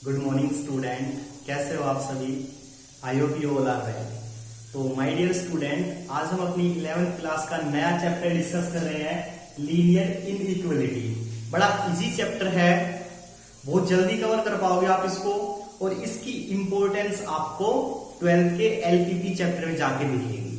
Good morning student, कैसे हो आप सभी। I hope you all are well. तो माय डियर स्टूडेंट, आज हम अपनी 11th क्लास का नया चैप्टर डिस्कस कर रहे हैं, लीनियर इनइक्वालिटी। बड़ा इजी चैप्टर है, बहुत जल्दी कवर कर पाओगे आप इसको, और इसकी इंपॉर्टेंस आपको 12th के एलपीपी चैप्टर में जाके दिखेगी।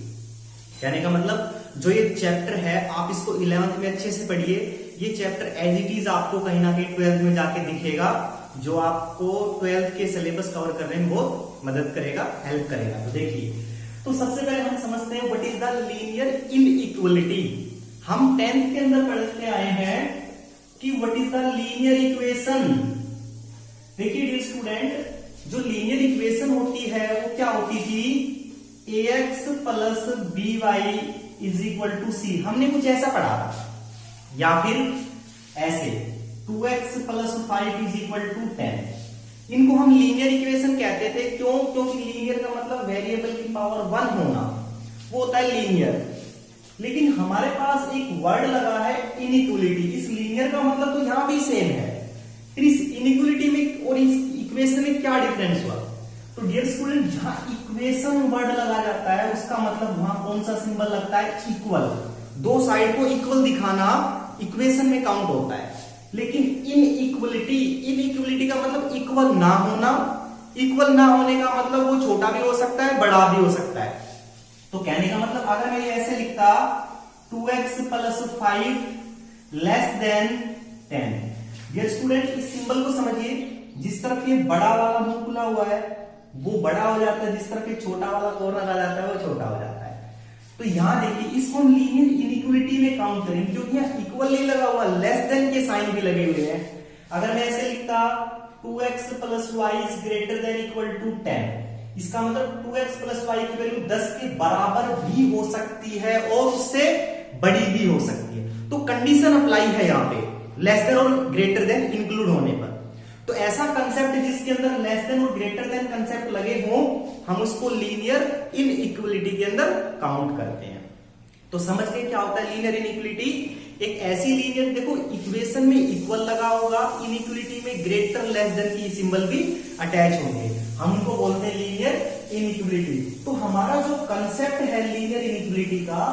कहने का मतलब जो ये चैप्टर है आप इसको 11th में अच्छे से पढ़िए। ये चैप्टर एज इट इज आपको कहीं ना कहीं 12th में जाके दिखेगा, जो आपको 12th के सिलेबस कवर करने में बहुत मदद करेगा, हेल्प करेगा। तो देखिए, तो सबसे पहले हम समझते हैं what is the linear inequality. हम 10th के अंदर पढ़ते आए हैं कि what is the linear equation. देखिए डियर स्टूडेंट, जो लीनियर इक्वेशन होती है वो क्या होती थी, ax plus by is equal to C. हमने कुछ ऐसा पढ़ा था, या फिर ऐसे 2x plus 5 is equal to 10। इनको हम लीनियर इक्वेशन कहते थे। क्यों? क्योंकि लीनियर का मतलब वेरिएबल की पावर 1 होना, वो होता है लीनियर। लेकिन हमारे पास एक वर्ड लगा है इनइक्वालिटी। इस लीनियर का मतलब तो यहां भी सेम है, फिर इस इनइक्वालिटी में और इस इक्वेशन में क्या डिफरेंस हुआ? तो डियर स्टूडेंट, जहां इक्वेशन वर्ड लगा जाता है उसका मतलब वहां कौन सा सिंबल लगता है, इक्वल। दो साइड को इक्वल दिखाना इक्वेशन में काउंट होता है। लेकिन इनइक्वालिटी का मतलब इक्वल ना होना। इक्वल ना होने का मतलब वो छोटा भी हो सकता है, बड़ा भी हो सकता है। तो कहने का मतलब अगर मैं ऐसे लिखता 2x प्लस 5 लेस देन 10। ये स्टूडेंट इस सिंबल को समझिए, जिस तरफ ये बड़ा वाला मुंह खुला हुआ है वो बड़ा हो जाता है, जिस तरफ ये छोटा वाला कॉर्नर आ जाता है वो छोटा हो जाता है। तो यहां देखिए, इसको हम लीनियर इनइक्वालिटी में काउंट करेंगे, क्योंकि यहां इक्वल नहीं लगा हुआ, लेस देन के साइन भी लगे हुए हैं। अगर मैं ऐसे लिखता 2x plus y is greater than equal to 10, इसका मतलब 2x प्लस y की वैल्यू 10 के बराबर भी हो सकती है और उससे बड़ी भी हो सकती है। तो कंडीशन अप्लाई है यहां पे, लेस देन और ग्रेटर देन इंक्लूड होने पर। तो ऐसा कंसेप्ट जिसके अंदर लेस देन और ग्रेटर देन कंसेप्ट लगे हो, हम उसको लीनियर इनइक्वालिटी के अंदर काउंट करते हैं। तो समझ गए क्या होता है लीनियर इनइक्वालिटी? एक ऐसी लीनियर, देखो इक्वेशन में इक्वल लगा होगा, इनइक्वालिटी में ग्रेटर लेस देन की सिंबल भी अटैच होंगे, हम उनको बोलते हैं लीनियर इनइक्वालिटी। तो हमारा जो कंसेप्ट है लीनियर इनइक्वालिटी का,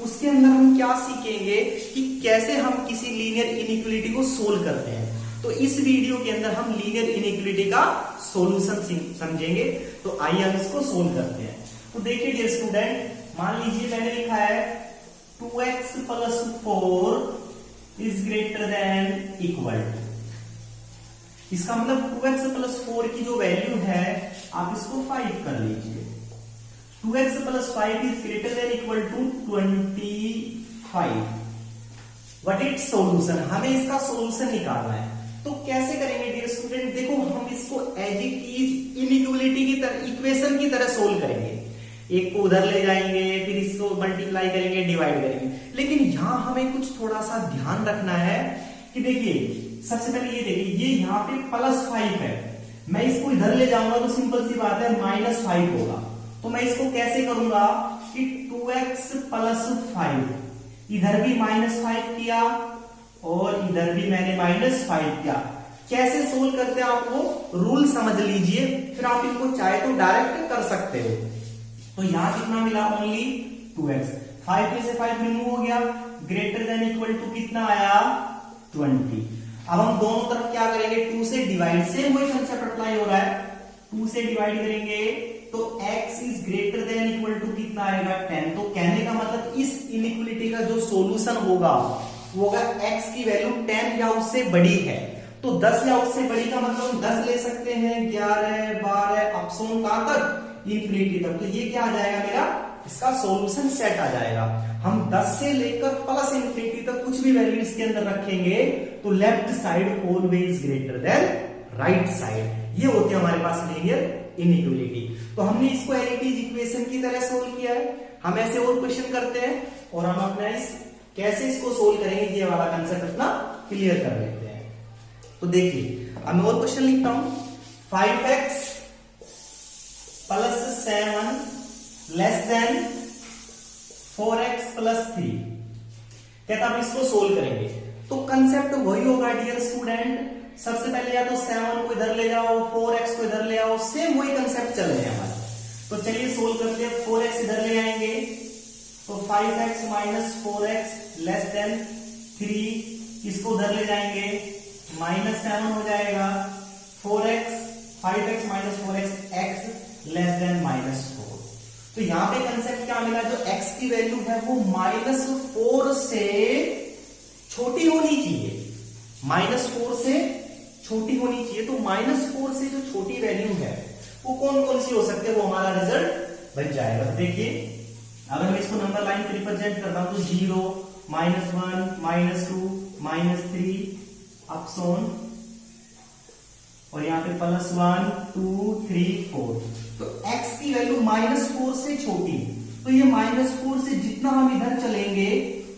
उसके अंदर हम क्या सीखेंगे कि कैसे हम किसी लीनियर इनइक्वालिटी को सोल्व करते हैं। तो इस वीडियो के अंदर हम लीनियर इनइक्वालिटी का सॉल्यूशन समझेंगे। तो आइए हम इसको सोल्व करते हैं। तो देखिए डियर स्टूडेंट, मान लीजिए मैंने लिखा है 2x plus 4 is greater than equal. इसका मतलब 2x प्लस 4 की जो वैल्यू है आप इसको 5 कर लीजिए। 2x plus 5 is greater than equal to 25। What is solution? हमें इसका सॉल्यूशन निकालना है। तो कैसे करेंगे डियर स्टूडेंट? देखो, हम इसको एज इट इज इनइक्वालिटी की तरह, इक्वेशन की तरह सोल्व करेंगे। एक को उधर ले जाएंगे, फिर इसको मल्टीप्लाई करेंगे, डिवाइड करेंगे। लेकिन यहां हमें कुछ थोड़ा सा ध्यान रखना है कि देखिए, सबसे पहले ये देखिए, ये यहाँ पे प्लस 5 है, मैं इसको इधर ले जाऊंगा तो सिंपल सी बात है -5 होगा। तो मैं इसको कैसे करूंगा कि 2x प्लस 5, इधर भी -5 किया और इधर भी मैंने -5 किया। कैसे सोल्व करते हैं आप वो रूल समझ लीजिए, फिर आप इनको चाहे तो डायरेक्ट कर सकते हो। तो यहां कितना मिला, ओनली 2x। 5 में से 5 रिमूव हो गया, ग्रेटर देन इक्वल टू कितना आया, 20। अब हम दोनों तरफ क्या करेंगे, 2 से डिवाइड, से वही कंसेप्ट अप्लाई हो रहा है। 2 से डिवाइड करेंगे तो x is greater than equal to कितना आएगा, 10। तो कहने का मतलब इस इनइक्वालिटी का जो सॉल्यूशन होगा वो होगा x की वैल्यू 10 या उससे बड़ी है। तो 10 या उससे बड़ी का मतलब हम 10 ले सकते हैं, 11, 12, अपसोन कहां तक, इंफिनिटी तक। तो ये क्या आ जाएगा मेरा, इसका सॉल्यूशन सेट आ जाएगा। हम 10 से लेकर प्लस इंफिनिटी तक कुछ भी वैल्यू इसके अंदर रखेंगे तो left side always greater than right side. ये होती है हमारे पास लीनियर इनइक्वालिटी। तो हमने इसको एज इट इज इक्वेशन की तरह सोल्व किया है। हम ऐसे और क्वेश्चन करते हैं और हम अपना कैसे इसको सोल्व करेंगे ये वाला कंसेप्ट अपना क्लियर कर लेते हैं। तो देखिए, अब मैं और क्वेश्चन लिखता हूं, 5x plus 7 less than 4x plus 3। कहता हम इसको सोल्व करेंगे। तो कंसेप्ट वही होगा डियर स्टूडेंट, सबसे पहले या तो 7 को इधर ले जाओ, 4x को इधर ले आओ, सेम वही कंसेप्ट चल रहे हैं हमारे। तो चलिए सोल्व करते हैं। 4x इधर ले आएंगे तो 5x minus 4x less than 3, इसको उधर ले जाएंगे -7 हो जाएगा। 5x minus 4x x less then -4। तो यहां पे कंसेप्ट क्या मिला, जो x की वैल्यू है वो -4 से छोटी होनी चाहिए, -4 से छोटी होनी चाहिए। तो -4 से जो छोटी वैल्यू है वो कौन कौन सी हो सकती है, वो हमारा रिजल्ट बन जाएगा। तो देखिए अगर मैं इसको नंबर लाइन पे रिप्रेजेंट करता हूं तो 0, -1, -2, -3 अप सोन, और यहाँ पे +1, 2, 3, 4। तो x की वैल्यू -4 से छोटी, तो ये -4 से जितना हम इधर चलेंगे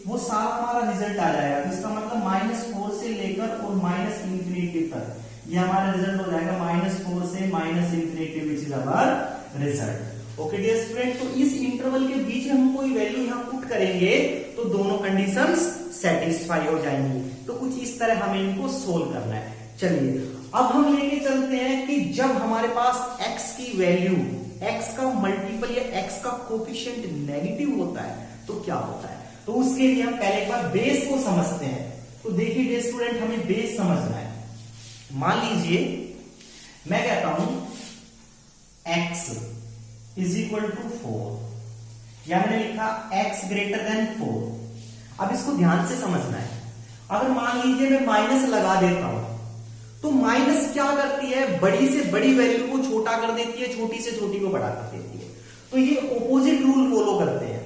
वो सारा हमारा रिजल्ट आ जाएगा। तो इसका मतलब -4 से लेकर और -∞ तक ये हमारा रिजल्ट हो जाएगा -4 से -∞, which is our result. Okay dear student, तो इस इंटरवल के बीच में हम कोई वैल्यू यहाँ पुट करेंगे तो दोनों कंडीशंस सेटिस्फाई हो जाएंगी। तो कुछ इस तरह हमें इनको सोल्व करना है। चलिए अब हम लेके चलते हैं कि जब हमारे पास x की वैल्यू, x का मल्टीपल या x का कोफिशिएंट नेगेटिव होता है तो क्या होता है। तो उसके लिए हम पहले एक बार बेस को समझते हैं। तो देखिए डियर स्टूडेंट, हमें बेस समझना है। मान लीजिए मैं कहता हूं x इज इक्वल टू 4, या मैंने लिखा x ग्रेटर देन 4। अब इसको ध्यान से समझना है। अगर मान लीजिए मैं माइनस लगा देता हूं तो माइनस क्या करती है, बड़ी से बड़ी वैल्यू को छोटा कर देती है, छोटी से छोटी को बड़ा कर देती है। तो ये ऑपोजिट रूल फॉलो करते हैं।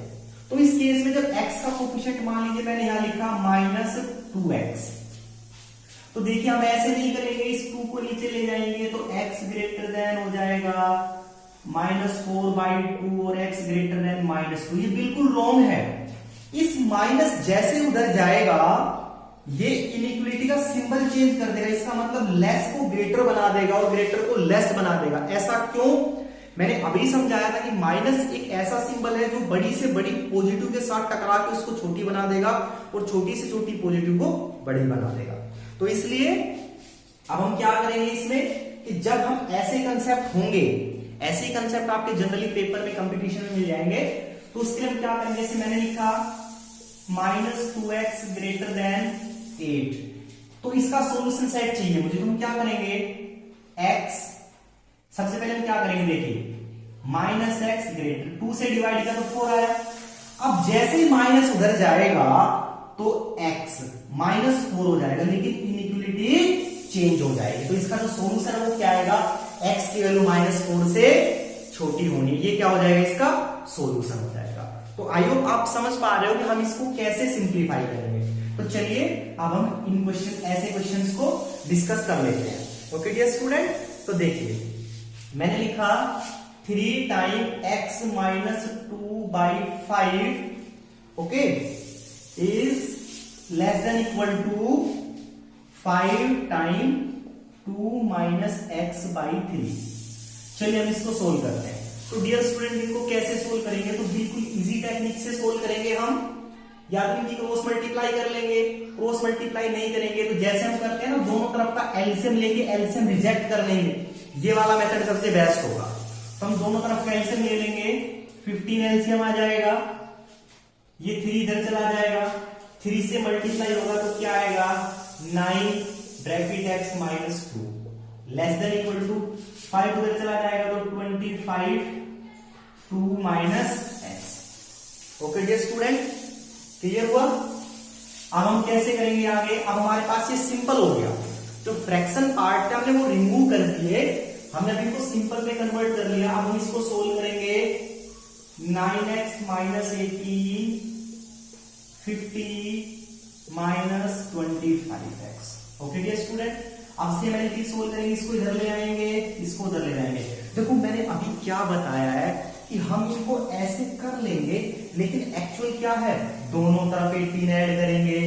तो इस केस में जब x का कोफिशिएंट मान लीजिए मैंने यहां लिखा -2x, तो देखिए हम ऐसे नहीं करेंगे, इस 2 को नीचे ले जाएंगे तो x ग्रेटर देन हो जाएगा -4/2 और x ग्रेटर देन -2। ये बिल्कुल रॉन्ग है। इस माइनस जैसे उधर जाएगा ये इनइक्वालिटी का सिंबल चेंज कर देगा। इसका मतलब लेस को ग्रेटर बना देगा और ग्रेटर को लेस बना देगा। ऐसा क्यों, मैंने अभी समझाया था कि माइनस एक ऐसा सिंबल है जो बड़ी से बड़ी पॉजिटिव के साथ टकरा के उसको छोटी बना देगा और छोटी से छोटी पॉजिटिव को बड़ी बना देगा। तो इसलिए अब हम क्या करेंगे इसमें कि जब हम ऐसे कंसेप्ट होंगे, ऐसे कंसेप्ट आपके जनरली पेपर में कंपटीशन में मिल जाएंगे, तो उसके लिए हम क्या करेंगे, जैसे मैंने लिखा -2x ग्रेटर देन 8, तो इसका सॉल्यूशन सेट चाहिए मुझे। तो हम क्या करेंगे, x सबसे पहले हम क्या करेंगे, देखिए -x ग्रेटर 2 से डिवाइड किया तो 4 आया। अब जैसे ही माइनस उधर जाएगा तो x -4 हो जाएगा, लेकिन इनइक्वालिटी चेंज हो जाएगी। तो इसका जो सॉल्यूशन है वो क्या आएगा, x की वैल्यू -4 से छोटी होनी, ये क्या हो जाएगा, इसका सॉल्यूशन हो जाएगा। तो आई होप आप समझ पा रहे हो कि हम इसको कैसे सिंप्लीफाई करेंगे। तो चलिए अब हम इन क्वेश्चन, ऐसे क्वेश्चंस को डिस्कस कर लेते हैं। ओके डियर स्टूडेंट, तो देखिए मैंने लिखा 3 time x -2/5 okay is less than equal to 5 time 2 - x/3। चलिए हम इसको सोल्व करते हैं। तो डियर स्टूडेंट इनको कैसे सोल्व करेंगे, तो बिल्कुल इजी टेक्निक से सोल्व करेंगे हम, या तो इनकी क्रॉस मल्टीप्लाई कर लेंगे। क्रॉस मल्टीप्लाई नहीं करेंगे तो जैसे हम करते हैं ना, दोनों तरफ का एलसीएम लेके एलसीएम रिजेक्ट कर लेंगे, ये वाला मेथड सबसे बेस्ट होगा। तो हम दोनों तरफ का एलसीएम ले लेंगे, 15 एलसीएम आ जाएगा, ये 3 इधर चला जाएगा, 3 से मल्टीप्लाई होगा तो क्या आएगा 9 bracket x -2 less than equal to 5 उधर चला जाएगा तो 25 2 x। Okay dear student, clear हुआ। अब हम कैसे करेंगे आगे, अब हमारे पास ये सिंपल हो गया, जो फ्रैक्शन पार्ट है हमने वो रिमूव कर दिए, हमने अभी को सिंपल में कन्वर्ट कर लिया। अब हम इसको सोल्व करेंगे, 9x -18 50 -25x। Okay dear student, अब से मैंने चीज सोल्व करेंगे, इसको इधर ले आएंगे, इसको उधर ले जाएंगे। देखो मैंने अभी क्या बताया है कि हम इनको ऐसे कर लेंगे, लेकिन एक्चुअल क्या है, दोनों तरफ 18 ऐड करेंगे,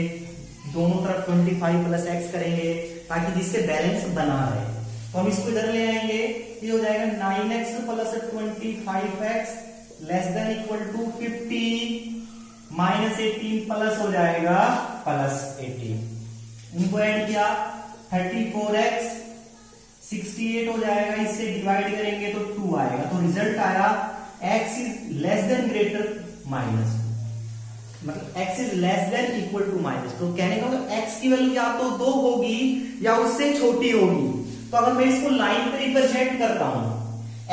दोनों तरफ 25 + x करेंगे, ताकि जिससे बैलेंस बना रहे। तो हम इसको इधर ले आएंगे, ये हो जाएगा 9x + 25x less than equal to 50 -18 plus हो जाएगा +18। इनको ऐड किया 34x 68 हो जाएगा, इससे डिवाइड करेंगे तो 2 आएगा। तो रिजल्ट आया x is less than greater minus, मतलब x is less than equal to minus. तो कहने का मतलब x की वैल्यू या तो 2 होगी या उससे छोटी होगी। तो अगर मैं इसको लाइन पे रिप्रेजेंट करता हूं,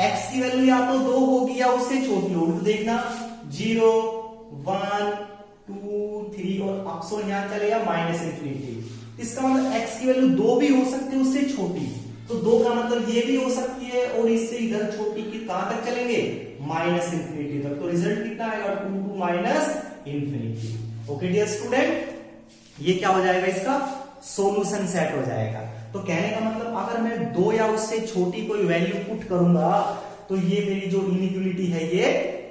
x की वैल्यू या तो 2 होगी या उससे छोटी होगी, तो देखना 0 1 2 3 और अप्सो यहां चलेगा माइनस इंफिनिटी। इसका मतलब x की वैल्यू 2 भी हो सकती है उससे छोटी, तो 2 का मतलब ये भी हो सकती है और इससे इधर छोटी की कहां तक चलेंगे, माइनस इंफिनिटी तक। तो रिजल्ट कितना आएगा, 2 to minus infinity. Okay dear student, ये क्या हो जाएगा, इसका सॉल्यूशन सेट हो जाएगा। तो कहने का मतलब अगर मैं 2 या उससे छोटी कोई वैल्यू पुट करूंगा तो ये मेरी जो इनइक्वालिटी है ये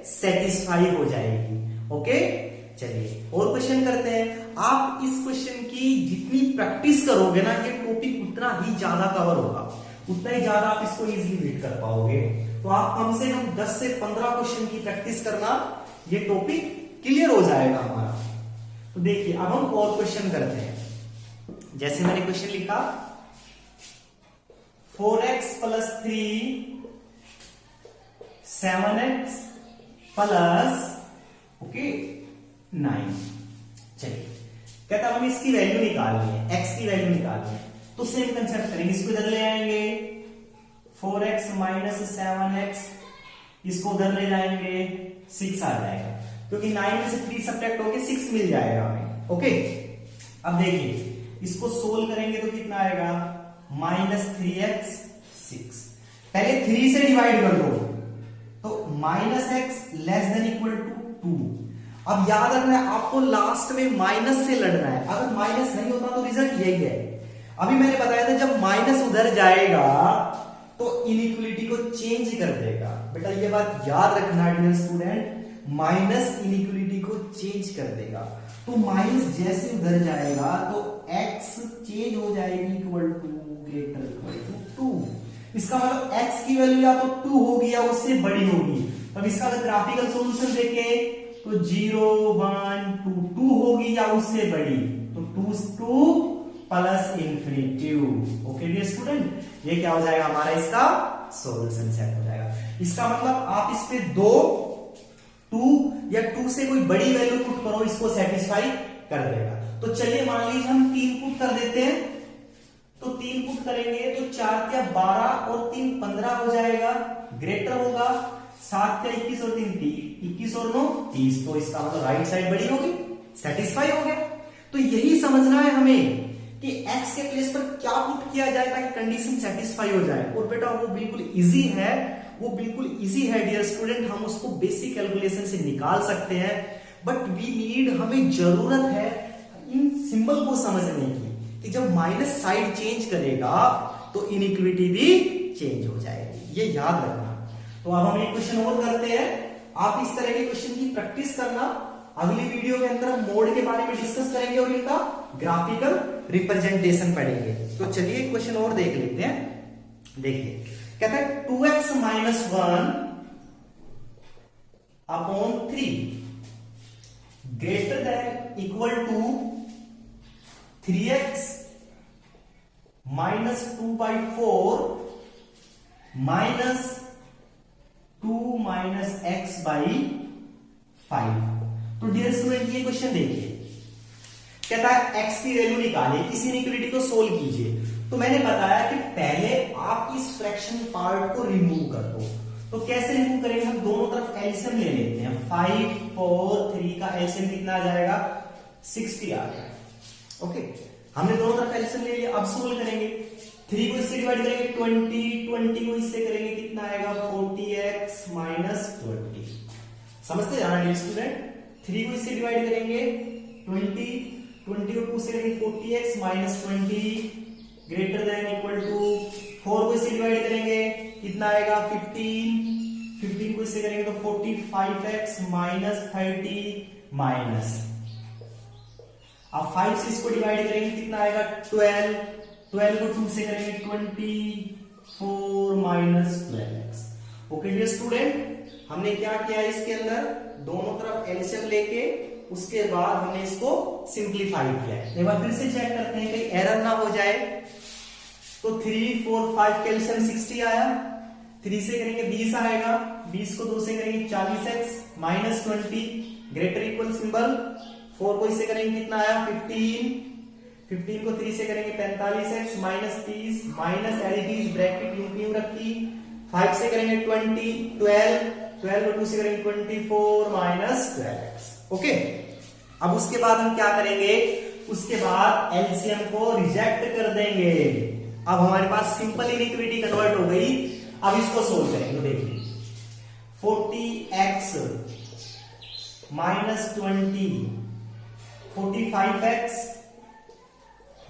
सेटिस्फाई हो जाएगी। ओके, चलिए और क्वेश्चन करते हैं। आप इस क्वेश्चन की जितनी प्रैक्टिस करोगे ना, ये टॉपिक उतना ही ज्यादा कवर होगा, उतना ही ज्यादा आप इसको इजीली रीड कर पाओगे। तो आप कम से कम 10 से 15 क्वेश्चन की प्रैक्टिस करना, ये टॉपिक क्लियर हो जाएगा हमारा। तो देखिए अब हम और क्वेश्चन करते हैं। जैसे मैंने क्वेश्चन लिखा 4x प्लस 3 7x प्लस 9। चलिए कहता हम इसकी वैल्यू निकालनी है, x की वैल्यू निकालनी है। तो सेम कंसेप्ट करेंगे, इसको इधर ले आएंगे 4x माइनस 7x, इसको उधर ले जाएंगे 6 आ जाएगा, क्योंकि 9 में से 3 सब्ट्रैक्ट होके 6 मिल जाएगा हमें। ओके, अब देखिए इसको सोल्व करेंगे तो कितना आएगा, माइनस 3x 6। पहले 3 से डिवाइड कर दो तो minus x less than equal to 2। अब याद रखना है आपको लास्ट में माइनस से लड़ना है, अगर माइनस नहीं होता तो रिजल्ट यही है। अभी मैंने बताया था जब माइनस उधर जाएगा तो इनइक्वालिटी को चेंज कर देगा। बेटा ये बात याद रखना डियर स्टूडेंट, माइनस इनइक्वालिटी को चेंज कर देगा। तो माइनस जैसे उधर जाएगा तो x चेंज हो जाएगी equal to greater equal to 2। इसका मतलब x की वैल्यू या तो 2 होगी या उससे बड़ी होगी। अब इसका अगर ग्राफिकल सॉल्यूशन देखें तो 0 1 2 2 होगी या उससे बड़ी, तो 2 plus infinity. Okay dear student, ये क्या हो जाएगा हमारा, इसका सॉल्यूशन सेट हो जाएगा। इसका मतलब आप इस पे 2 या 2 से कोई बड़ी वैल्यू पुट करो, इसको सेटिस्फाई कर देगा। तो चलिए मान लीजिए हम 3 पुट कर देते हैं, तो 3 पुट करेंगे तो 4 क्या 12 और 3 15 हो जाएगा, ग्रेटर होगा 7 क्या 21 और 3 21 और 9 30। तो इसका मतलब राइट साइड बड़ी होगी, सेटिस्फाई हो गया। तो यही समझना है हमें कि x के प्लेस पर क्या पुट किया जाए ताकि कंडीशन सेटिस्फाई हो जाए। और बेटा वो बिल्कुल इजी है, वो बिल्कुल इजी है डियर स्टूडेंट, हम उसको बेसिक कैलकुलेशन से निकाल सकते हैं। बट वी नीड, हमें जरूरत है इन सिंबल को समझने की कि जब माइनस साइड चेंज करेगा तो इनइक्वालिटी भी चेंज हो जाएगी, ये याद रखना। तो अब हम एक क्वेश्चन और करते हैं, आप इस तरह के क्वेश्चन की प्रैक्टिस करना। अगली वीडियो के अंदर हम मोड के बारे में डिस्कस करेंगे और इनका ग्राफिकल रिप्रेजेंटेशन पढ़ेंगे। तो चलिए क्वेश्चन और देख लेते हैं। देखिए कहता है 2x minus 1 upon 3 greater than equal to 3x minus 2/4 minus 2 minus x by 5। तो डियर स्टूडेंट ये क्वेश्चन देखिए, कहता है x की वैल्यू निकालिए, इस इनइक्वालिटी को सोल्व कीजिए। तो मैंने बताया कि पहले आप इस फ्रैक्शन पार्ट को रिमूव कर दो। तो कैसे रिमूव करेंगे, हम दोनों तरफ एलसीएम ले लेते हैं। 5 4 3 का एलसीएम कितना आ जाएगा, 60 आ जाएगा। ओके, हमने दोनों तरफ एलसीएम ले लिया। अब सोल्व करेंगे, 3 को इससे डिवाइड करेंगे 20 को इससे करेंगे कितना आएगा 40x माइनस 20। समझते जाना डियर स्टूडेंट, 3 को इससे डिवाइड करेंगे 20 को 2 से करेंगे 40x minus 20 greater than equal to 4 को इससे डिवाइड करेंगे कितना आएगा 15 को इससे करेंगे तो 45x माइनस 30 माइनस, अब 5 से इसको डिवाइड करेंगे कितना आएगा 12 को 2 से करेंगे 24 minus 12x। Okay dear student, हमने क्या किया इसके अंदर, दोनों तरफ एलसीएम लेके उसके बाद हमने इसको सिंप्लीफाई किया है। एक बार फिर से चेक करते हैं कहीं एरर ना हो जाए। तो 3 4 5 कैल्शियम 60 आया, 3 से करेंगे 20 आएगा, 20 को 2 से करेंगे 40x minus 20 greater equal symbol, 4 को इससे करेंगे कितना आया 15, 15 को 3 से करेंगे 45x माइनस 30 माइनस एडिटीज ब्रैकेट यूं रखी, 5 से करेंगे 20 12, 12 को 2 से करेंगे 24 माइनस 12x। ओके, अब उसके बाद हम क्या करेंगे, उसके बाद एलसीएम को रिजेक्ट कर देंगे। अब हमारे पास सिंपल इनइक्वालिटी कन्वर्ट हो गई। अब इसको सोल्व करेंगे, देखिए 40x minus 20 45x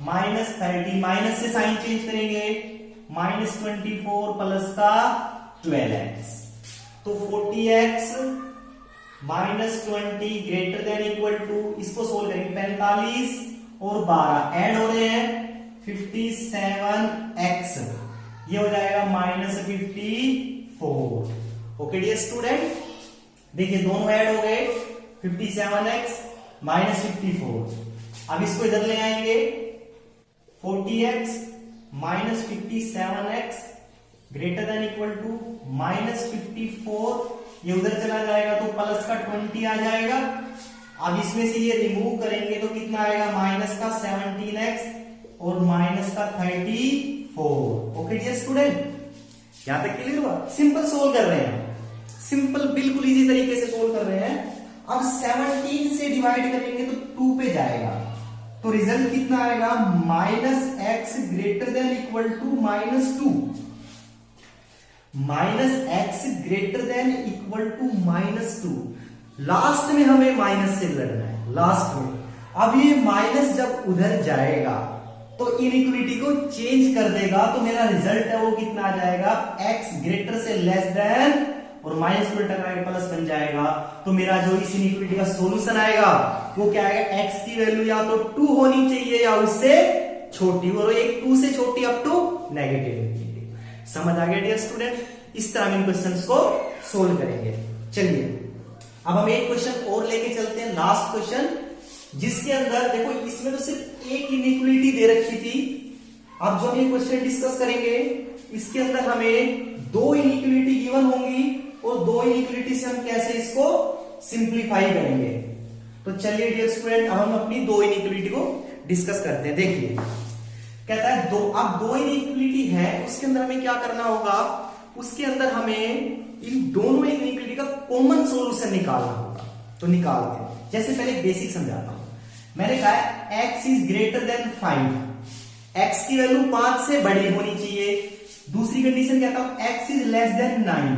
minus 30, minus से साइन चेंज करेंगे, माइनस 24 प्लस का 12x, तो 40x minus 20 greater than equal to, इसको सोल्व करेंगे 45 और 12 ऐड हो रहे हैं 57x, ये हो जाएगा माइनस 54। ओके डियर स्टूडेंट, देखिए दोनों ऐड हो गए 57x माइनस 54। अब इसको इधर ले आएंगे 40x minus 57x greater than equal to minus 54, ये उधर चला जाएगा तो प्लस का 20 आ जाएगा। अब इसमें से ये रिमूव करेंगे तो कितना आएगा, माइनस का 17x और माइनस का 34। ओके डियर स्टूडेंट, यहां तक क्लियर हुआ? सिंपल सोल्व कर रहे हैं, सिंपल बिल्कुल इजी तरीके से सोल्व कर रहे हैं। अब 17 से डिवाइड करेंगे तो 2 पे जाएगा, तो रिजल्ट कितना आएगा, minus x greater than equal to minus 2, minus x greater than equal to minus 2। Last में हमें माइनस से लड़ना है, लास्ट में। अब ये माइनस जब उधर जाएगा तो इनइक्वालिटी को चेंज कर देगा, तो मेरा रिजल्ट है वो कितना आ जाएगा, x ग्रेटर से लेस देन और माइनस को टकरा के प्लस बन जाएगा। तो मेरा जो इस इनइक्वालिटी का सॉल्यूशन आएगा वो क्या आएगा, x की वैल्यू या तो 2 होनी चाहिए या उससे छोटी, और एक 2 से छोटी अप टू नेगेटिव। समझ आ गया डियर स्टूडेंट? इस तरह हम इन क्वेश्चंस को सोल्व करेंगे। चलिए अब हम एक क्वेश्चन और लेके चलते हैं, लास्ट क्वेश्चन, जिसके अंदर देखो इसमें तो सिर्फ एक इनइक्वालिटी दे रखी थी। अब जो हम ये क्वेश्चन डिस्कस करेंगे इसके अंदर हमें 2 इनइक्वालिटी गिवन होंगी और 2 इनइक्वालिटी से हम कैसे इसको सिंप्लीफाई करेंगे। तो चलिए डियर स्टूडेंट, अब हम अपनी 2 इनइक्वालिटी को डिस्कस करते हैं। देखिए कहता है अब 2 इनइक्वालिटी है, उसके अंदर हमें क्या करना होगा, उसके अंदर हमें इन दोनों इनइक्वालिटी का कॉमन सॉल्यूशन निकालना होगा। तो निकालते हैं। जैसे पहले बेसिक समझाता हूं। मैंने कहा है x is greater then 5, x की वैल्यू 5 से बड़ी होनी चाहिए। दूसरी कंडीशन कहता हूं x is less then 9,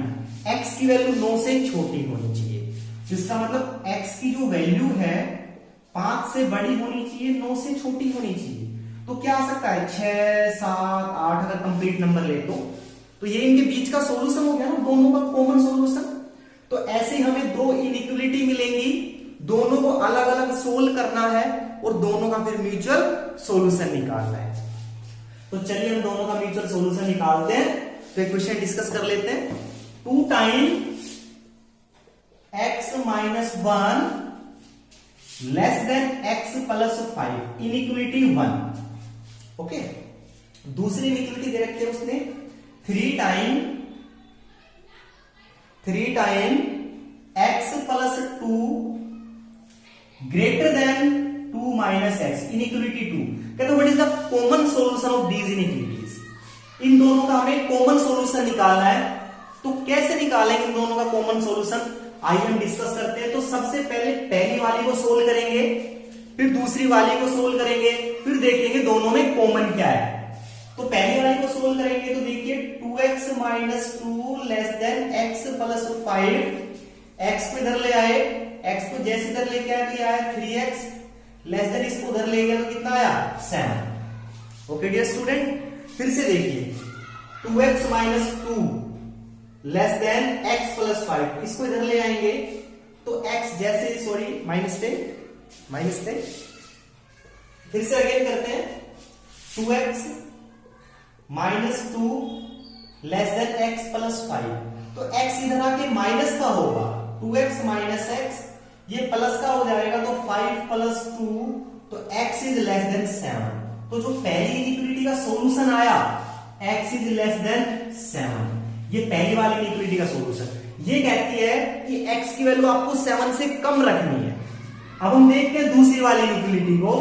x की वैल्यू 9 से छोटी होनी चाहिए। जिसका मतलब x की जो वैल्यू है 5 से बड़ी होनी चाहिए, 9 से छोटी होनी चाहिए। तो क्या आ सकता है, 6 7 8 अगर कंप्लीट नंबर ले तो ये इनके बीच का सॉल्यूशन हो गया ना, दोनों का कॉमन सॉल्यूशन। तो ऐसे ही हमें 2 इनइक्वालिटी मिलेंगी, दोनों को अलग अलग सोल्व करना है और दोनों का फिर म्यूचुअल सॉल्यूशन निकालना है। तो चलिए हम दोनों का म्यूचुअल सॉल्यूशन निकालते हैं। तो एक क्वेश्चन डिस्कस कर लेते हैं। 2 time x minus 1 less than x plus 5 inequality 1। Okay, दूसरी इनइक्वालिटी दे रखी है उसने 3 time x plus 2 greater than 2 minus x, inequality 2। कहते what is the common solution of these inequalities. इन दोनों का हमें कॉमन सॉल्यूशन निकालना है। तो कैसे निकालेंगे इन दोनों का कॉमन सॉल्यूशन, आइए हम डिस्कस करते हैं। तो सबसे पहले पहली वाली को सोल्व करेंगे, फिर दूसरी वाली को सोल्व करेंगे, फिर देखेंगे दोनों में कॉमन क्या है। तो पहली वाली को सोल्व करेंगे तो देखिए 2x minus 2 less than x plus 5, x को इधर ले आए, x को जैसे इधर लेके आए तो आया 3x लेस देन इसको उधर ले गया तो कितना आया 7। ओके डियर स्टूडेंट, फिर से देखिए 2x minus 2 less than x plus 5, इसको इधर ले आएंगे तो x जैसे सॉरी माइनस थे, फिर से अगेन करते हैं 2x minus 2 less than x plus 5, तो x इधर आके माइनस का होगा, 2x माइनस x, ये प्लस का हो जाएगा तो 5 प्लस 2, तो x इज लेस देन 7। तो जो पहली इनइक्वालिटी का सॉल्यूशन आया x इज लेस देन 7। ये पहली वाली इनइक्वालिटी का सॉल्यूशन। ये कहती है कि x की वैल्यू आपको 7 से कम रखनी है। अब हम देखते हैं दूसरी वाली इनइक्वालिटी को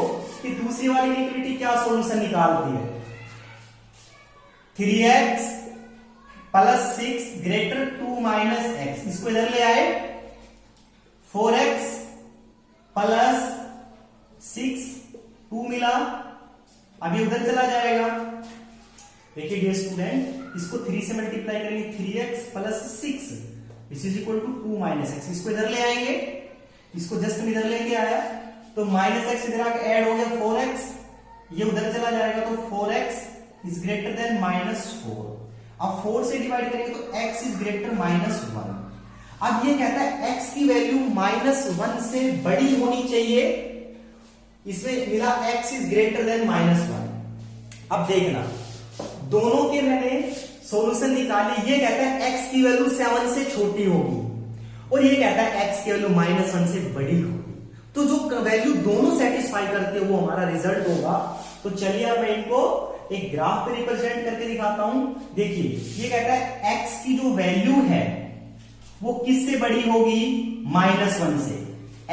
कि दूसरी वाली इनइक्वालिटी क्या सॉल्यूशन निकालती है। 3x plus 6 greater 2 minus x, इसको इधर ले आए। 4x प्लस 6 2 मिला, अभी उधर चला जाएगा। देखिए डियर स्टूडेंट, इसको 3 से मल्टीप्लाई करेंगे, 3x plus 6 this is equal to 2 minus x, इसको इधर ले आएंगे, इसको जस्ट इधर लेके आया तो माइनस x इधर आके ऐड हो गया 4x, ये उधर चला जाएगा तो 4x is greater then minus 4। अब 4 से डिवाइड करेंगे तो x इज ग्रेटर माइनस 1। अब ये कहता है x की वैल्यू माइनस 1 से बड़ी होनी चाहिए, इसमें मिला x is greater then minus 1। अब देखना दोनों के मैंने सॉल्यूशन निकाले, ये कहता है x की वैल्यू 7 से छोटी होगी और ये कहता है x की वैल्यू माइनस 1 से बड़ी होगी। तो जो वैल्यू दोनों सेटिस्फाई करते हैं वो हमारा रिजल्ट होगा। तो चलिए अब मैं इनको एक ग्राफ पे रिप्रेजेंट करके दिखाता हूं। देखिए ये कहता है x की जो वैल्यू है वो किससे बड़ी होगी, माइनस 1 से।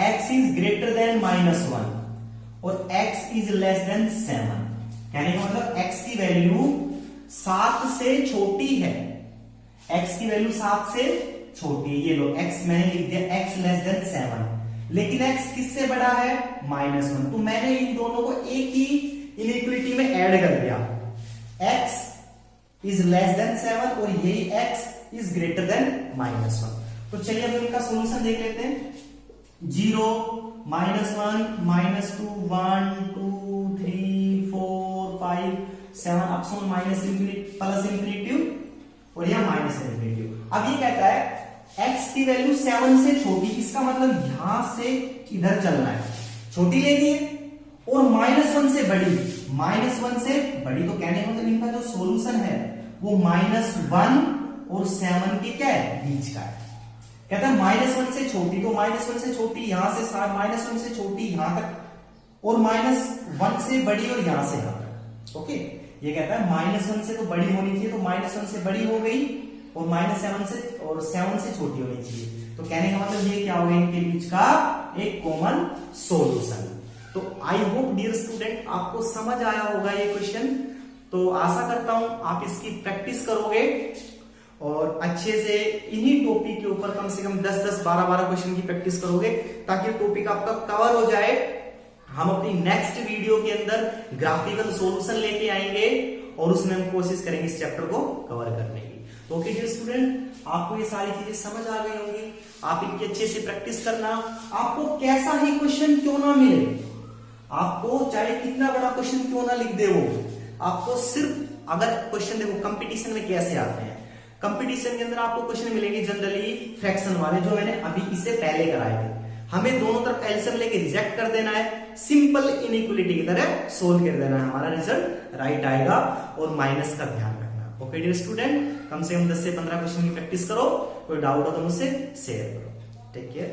x is greater then minus 1 और x इज लेस देन 7। कहने का मतलब x की वैल्यू 7 से छोटी है, x की वैल्यू 7 से छोटी है। ये लो x मैंने लिख दिया x लेस देन 7, लेकिन x किससे बड़ा है, माइनस 1। तो मैंने इन दोनों को एक ही इनइक्वालिटी में ऐड कर दिया, x इज लेस देन 7 और यही x is greater then minus 1। तो चलिए अब इनका सॉल्यूशन देख लेते हैं। 0 माइनस 1 माइनस 2 1 2 3 4 5 7 अपसॉन माइनस इंफिनिटी प्लस इंफिनिटी और यह माइनस इंफिनिटी। अब ये कहता है x की वैल्यू 7 से छोटी, इसका मतलब यहां से इधर चलना है, छोटी लेनी है और माइनस 1 से बड़ी, माइनस 1 से बड़ी। तो कहने का मतलब इनका जो सॉल्यूशन है वो माइनस 1 और 7 के क्या है, बीच का है। कहता है माइनस 1 से छोटी, तो माइनस 1 से छोटी यहां से, माइनस 1 से छोटी यहां तक और माइनस 1 से बड़ी और यहां से यहां तक। ओके, ये कहता है माइनस 1 से तो बड़ी होनी चाहिए, तो माइनस 1 से बड़ी हो गई और माइनस 7 से और 7 से छोटी होनी चाहिए। तो कहने का मतलब ये क्या हो गया, इनके बीच का एक कॉमन सॉल्यूशन। तो आई होप डियर स्टूडेंट आपको समझ आया होगा ये क्वेश्चन। तो आशा करता हूं आप इसकी प्रैक्टिस करोगे और अच्छे से इन्हीं टॉपिक के ऊपर कम से कम 10-10 12-12 क्वेश्चन की प्रैक्टिस करोगे ताकि टॉपिक आपका कवर हो जाए। हम अपनी नेक्स्ट वीडियो के अंदर ग्राफिकल सॉल्यूशन लेके आएंगे और उसमें हम कोशिश करेंगे इस चैप्टर को कवर करने की। तो ओके डियर स्टूडेंट, आपको ये सारी चीजें समझ आ गई होंगी, आप इनकी अच्छे से प्रैक्टिस करना। आपको कैसा ही क्वेश्चन क्यों ना मिले, आपको चाहे कितना बड़ा क्वेश्चन क्यों ना लिख दे, वो आपको सिर्फ अगर क्वेश्चन देखो कंपटीशन में कैसे आते हैं, कंपटीशन के अंदर आपको क्वेश्चन मिलेंगे जनरली फ्रैक्शन वाले जो मैंने अभी इससे पहले कराए थे। हमें दोनों तरफ एलसीएम लेके रिजेक्ट कर देना है, सिंपल इनइक्वालिटी की तरह सोल्व कर देना है, हमारा रिजल्ट राइट आएगा। और माइनस का ध्यान रखना। ओके डियर स्टूडेंट, कम से कम 10 से 15 क्वेश्चन की प्रैक्टिस करो, कोई डाउट हो तो मुझसे शेयर करो। Take care.